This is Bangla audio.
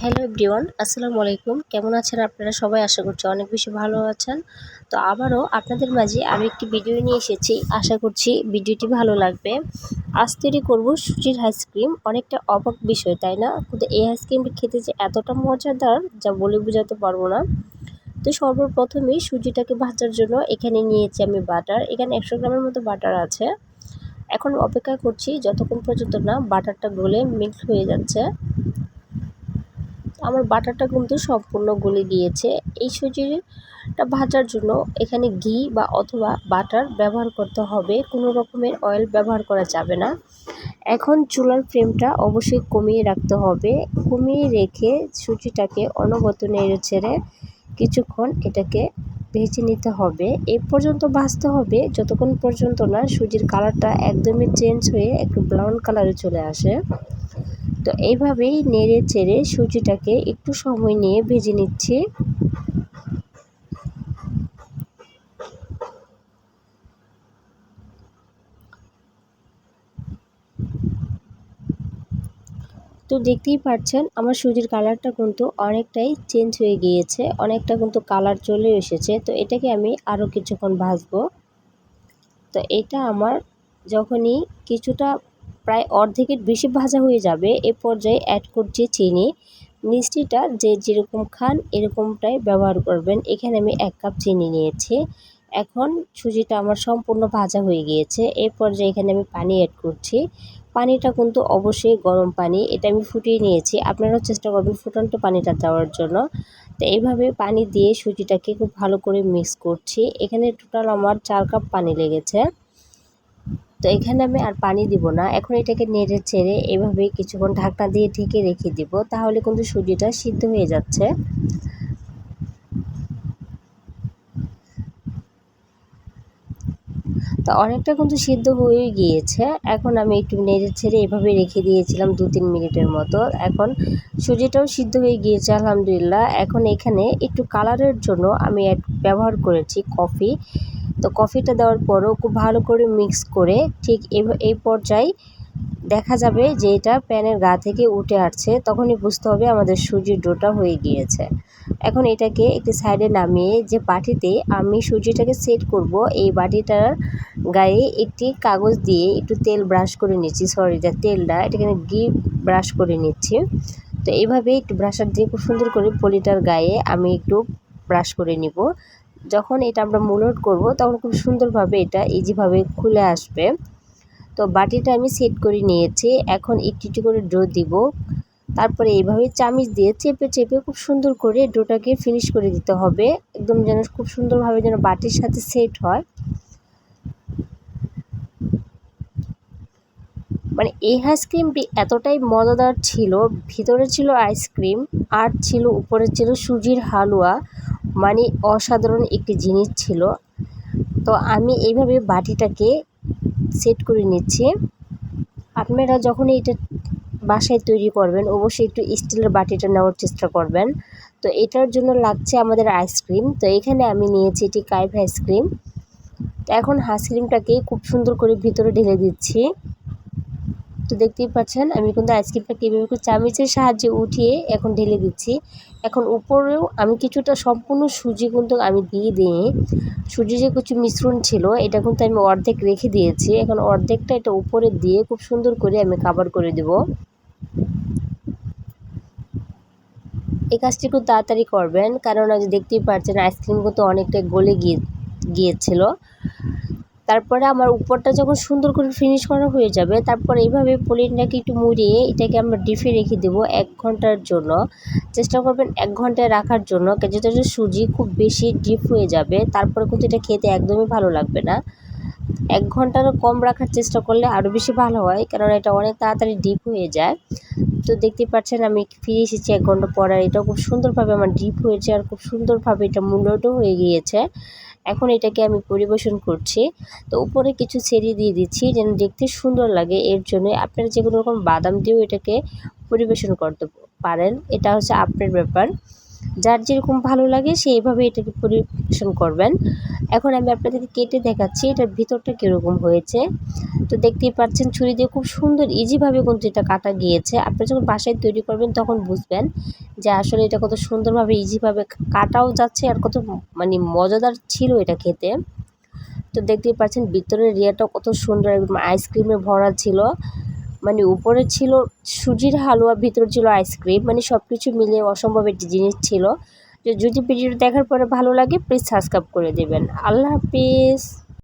হ্যালো এভরিওয়ান, আসসালামু আলাইকুম। কেমন আছেন আপনারা সবাই? আশা করছি অনেক বেশি ভালো আছেন। তো আবারও আপনাদের মাঝে আরও একটি ভিডিও নিয়ে এসেছি। আশা করছি ভিডিওটি ভালো লাগবে। আজ তৈরি করব সুজির আইসক্রিম। অনেকটা অবাক বিষয়, তাই না? কিন্তু এই আইসক্রিমটি খেতে যে এতটা মজাদার যা বলে বোঝাতে পারবো না। তো সর্বপ্রথমেই সুজিটাকে ভাজার জন্য এখানে নিয়েছি আমি বাটার। এখানে 100 গ্রামের মতো বাটার আছে। এখন অপেক্ষা করছি যতক্ষণ পর্যন্ত না বাটারটা গলে মিক্স হয়ে যাচ্ছে। আমার বাটারটা কিন্তু সম্পূর্ণ গলে গিয়েছে। এই সুজিটা ভাজার জন্য এখানে ঘি বা অথবা বাটার ব্যবহার করতে হবে, কোনো রকমের অয়েল ব্যবহার করা যাবে না। এখন চুলার ফ্লেমটা অবশ্যই কমিয়ে রাখতে হবে। কমিয়ে রেখে সুজিটাকে অনবরত নেড়ে ছেড়ে কিছুক্ষণ এটাকে ভেজে নিতে হবে। এই পর্যন্ত ভাজতে হবে যতক্ষণ পর্যন্ত না সুজির কালারটা একদমই চেঞ্জ হয়ে একটু ব্রাউন কালারে চলে আসে। তো এইভাবেই নেড়ে চেড়ে সুজিটাকে একটু সময় নিয়ে ভেজে নিচ্ছি। তো দেখতেই পাচ্ছেন আমার সুজির কালারটা কিন্তু অনেকটাই চেঞ্জ হয়ে গিয়েছে, অনেকটা কিন্তু কালার চলে এসেছে। তো এটাকে আমি আরও কিছুক্ষণ ভাজবো। তো এটা আমার যখনই কিছুটা প্রায় অর্ধেকের বেশি ভাজা হয়ে যাবে, এ পর্যায়ে অ্যাড করছি চিনি। মিষ্টিটা যে যেরকম খান এরকমটাই ব্যবহার করবেন। এখানে আমি 1 কাপ চিনি নিয়েছি। এখন সুজিটা আমার সম্পূর্ণ ভাজা হয়ে গিয়েছে। এই পর্যায়ে এখানে আমি পানি অ্যাড করছি। পানিটা কিন্তু অবশ্যই গরম পানি, এটা আমি ফুটিয়ে নিয়েছি। আপনারাও চেষ্টা করবেন ফুটন্ত পানিটা দেওয়ার জন্য। তো এইভাবে পানি দিয়ে সুজিটাকে খুব ভালো করে মিক্স করছি। এখানে টোটাল আমার 4 কাপ পানি লেগেছে। তো এখানে আমি আর পানি দিব না। এখন এটাকে নেড়ে চেড়ে এভাবে কিছুক্ষণ ঢাকনা দিয়ে ঢেকে রেখে দিব, তাহলে কিন্তু সুজিটা সিদ্ধ হয়ে যাচ্ছে। তো অনেকটা কিন্তু সিদ্ধ হয়ে গিয়েছে। এখন আমি একটু নেড়ে ছেড়ে এভাবে রেখে দিয়েছিলাম 2-3 মিনিটের মতো। এখন সুজিটাও সিদ্ধ হয়ে গিয়েছে আলহামদুলিল্লাহ। এখন এখানে একটু কালারের জন্য আমি ব্যবহার করেছি কফি। তো কফিটা দেওয়ার পরও খুব ভালো করে মিক্স করে ঠিক এই পর্যায়ে দেখা যাবে যে এটা প্যানের গা থেকে উঠে আসছে, তখনই বুঝতে হবে আমাদের সুজির ডোটা হয়ে গিয়েছে। এখন এটাকে একটি সাইডে নামিয়ে যে বাটিতে আমি সুজিটাকে সেট করব, এই বাটিটার গায়ে একটি কাগজ দিয়ে একটু তেল ব্রাশ করে নিচ্ছি। তেলটা এটাকে ঘি ব্রাশ করে নিচ্ছি। তো এইভাবে একটু ব্রাশার দিয়ে খুব সুন্দর করে পলিটার গায়ে আমি একটু ব্রাশ করে নিব। যখন এটা আমরা মোল্ড করব তখন খুব সুন্দরভাবে এটা ইজিভাবে খুলে আসবে। তো বাটিটা আমি সেট করে নিয়েছি। এখন একটু একটু করে ডো দিব। তারপরে এইভাবে চামিচ দিয়ে চেপে চেপে খুব সুন্দর করে ডোটাকে ফিনিশ করে দিতে হবে, একদম যেন খুব সুন্দরভাবে যেন বাটির সাথে সেট হয়। মানে এই আইসক্রিমটি এতটাই মজাদার ছিল, ভিতরে ছিল আইসক্রিম আর ছিল উপরে ছিল সুজির হালুয়া। মানে অসাধারণ একটি জিনিস ছিল। তো আমি এইভাবে বাটিটাকে সেট করে নিচ্ছি। আপনারা যখন এটা বাসায় তৈরি করবেন অবশ্যই একটু স্টিলের বাটিটা নেওয়ার চেষ্টা করবেন। তো এটার জন্য লাগছে আমাদের আইসক্রিম। তো এখানে আমি নিয়েছি এটি কাইফ আইসক্রিম। তো এখন আইসক্রিমটাকে খুব সুন্দর করে ভিতরে ঢেলে দিচ্ছি। তো দেখতেই পাচ্ছেন আমি কিন্তু আইসক্রিমটাকে এভাবে একটু চামচের সাহায্যে উঠিয়ে এখন ঢেলে দিচ্ছি। এখন উপরেও আমি কিছুটা সম্পূর্ণ সুজি কিন্তু আমি দিয়ে সুজি যে কিছু মিশ্রণ ছিল এটা কিন্তু আমি অর্ধেক রেখে দিয়েছি। এখন অর্ধেকটা এটা উপরে দিয়ে খুব সুন্দর করে আমি কভার করে দেব। এই কাজটি খুব তাড়াতাড়ি করবেন, কারণ আজ দেখতেই পাচ্ছেন আইসক্রিম কিন্তু অনেকটাই গলে গিয়েছিল। তারপরে আমার উপরটা যখন সুন্দর করে ফিনিশ করা হয়ে যাবে, তারপর এইভাবে পলিনটাকে একটু মুড়িয়ে এটাকে আমরা ডিপে রেখে দেবো 1 ঘন্টার জন্য। চেষ্টা করবেন 1 ঘন্টায় রাখার জন্য, যেটা সুজি খুব বেশি ডিপ হয়ে যাবে তারপরে কিন্তু এটা খেতে একদমই ভালো লাগবে না। 1 ঘন্টারও কম রাখার চেষ্টা করলে আরও বেশি ভালো হয়, কারণ এটা অনেক তাড়াতাড়ি ডিপ হয়ে যায়। তো দেখতেই পাচ্ছেন আমি ফিরে এসেছি 1 ঘন্টা পর, আর এটা খুব সুন্দরভাবে আমার ডিপ হয়েছে আর খুব সুন্দরভাবে এটা মোল্ডও হয়ে গিয়েছে। এখন এটাকে আমি পরিবেশন করছি। তো উপরে কিছু চেরি দিয়ে দিচ্ছি যেন দেখতে সুন্দর লাগে, এর জন্য আপনারা যে কোনো রকম বাদাম দিয়েও এটাকে পরিবেশন করতে পারেন, এটা হচ্ছে আপনার ব্যাপার। যার যেরকম ভালো লাগে সেইভাবে এটাকে পরিবেশন করবেন। এখন আমি আপনাদেরকে কেটে দেখাচ্ছি এটার ভিতরটা কীরকম হয়েছে। তো দেখতেই পাচ্ছেন ছুরি দিয়ে খুব সুন্দর ইজিভাবে কিন্তু এটা কাটা গিয়েছে। আপনি যখন বাসায় তৈরি করবেন তখন বুঝবেন যে আসলে এটা কত সুন্দরভাবে ইজিভাবে কাটাও যাচ্ছে আর কত মানে মজাদার ছিল এটা খেতে। তো দেখতেই পাচ্ছেন ভিতরের রিয়াটাও কত সুন্দর, একদম আইসক্রিমে ভরা ছিল। মানে উপরে ছিল সুজির হালুয়া, ভিতরে ছিল আইসক্রিম, মানে সব কিছু মিলিয়ে অসম্ভব একটি জিনিস ছিল। যদি ভিডিওটা দেখার পরে ভালো লাগে প্লিজ সাবস্ক্রাইব করে দেবেন। আল্লাহ হাফিজ।